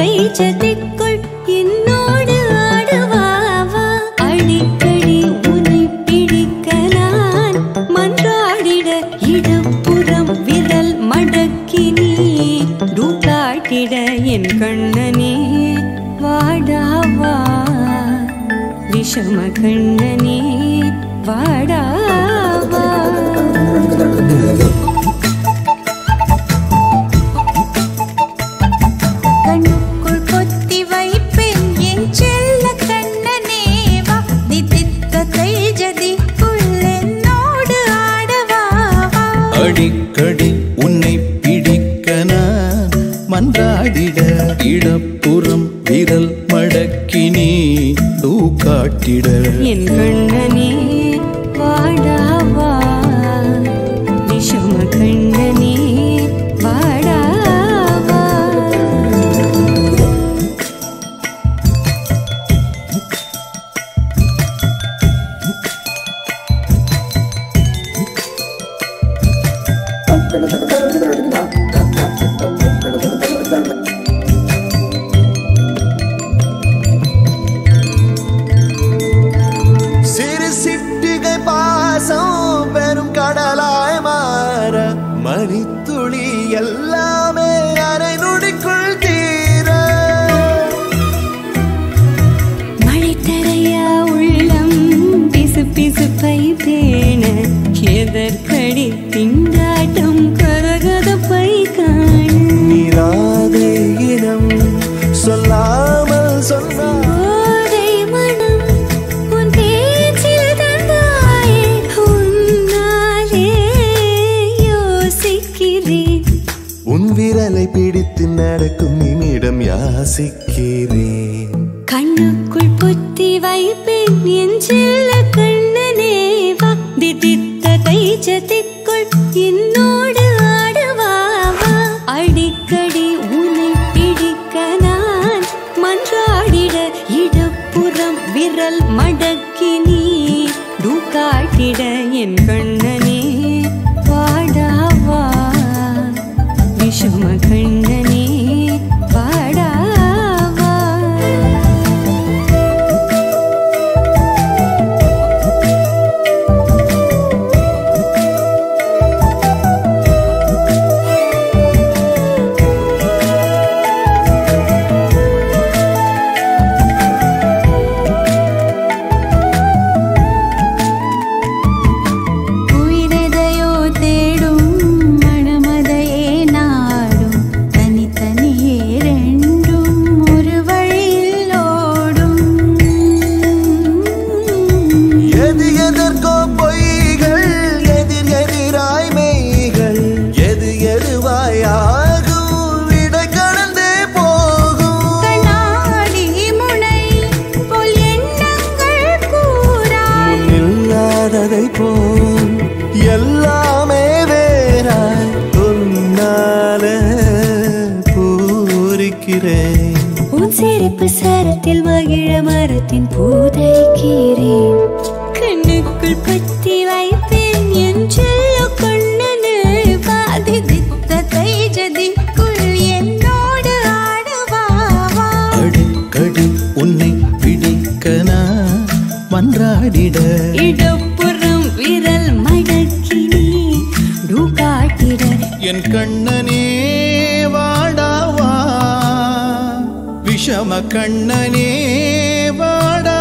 தைச்சதிக்குள் என்னோடு ஆடுவாவா அடிக்கடி உன்னை பிடிக்க நான் மன்றாடிட இடப்புறம் விரல் மடக்கி நீ காட்டிட என் கண்ணனே வாடாவா விஷம கண்ணனே வாடாவா கண்ணுக்குள் பொத்தி வைப்பேன் என் செல்ல கண்ணனே வா தித்தித்த தைஜதிக்குள் என்னோடு ஆடவா அடிக்கடி உன்னை பிடிக்க நான் மன்றாடிட இடப்புறம் விரல் மடக்கி நீ காட்டிட என் கண்ணனே வாடாவா விஷம கண்ணனே வாடாவா மணித்துளி எல்லாமே அரை நொடிக்குள் தீர மழை தரையா உள்ளம் பிசு பிசுப்பை பேண எதற்கடி திண்டாட்டம் கரகதப்பை காண நீராதே இனம் சொல்லாமல் சொன்னால் விரலை பிடித்து நடக்கும் நிமிடம் யாசிக்கிறேன் கண்ணுக்குள் பொத்தி வைப்பேன் என் செல்ல கண்ணனே வா தித்தித்த தைச்சதிக்குள் என்னோடு ஆடுவாவா அடிக்கடி உன்னை பிடிக்க நான் மன்றாடிட இடப்புறம் விரல் மடக்கி நீ காட்டிட என் கண்ணனே வாடாவா விஷம கண்ணனே வாடாவா எல்லாமே வேறாய் உன்னால பூரிக்கிறேன் உன் சிரிப்பு சரத்தில் மகிழ மரத்தின் பூதைக்கிறேன் கண்ணுக்குள் பத்தி வைப்பேன் என் செல்ல கண்ணனே வாதித்த தைஜதிக்குள் என்னோடு ஆடுவாவா அடிக்கடி உன்னை பிடிக்க நான் மன்றாடிட இடப்புறம் விரல் மடக்கி நீ காட்டிட என் கண்ணனே வாடாவா விஷம கண்ணனே வாடா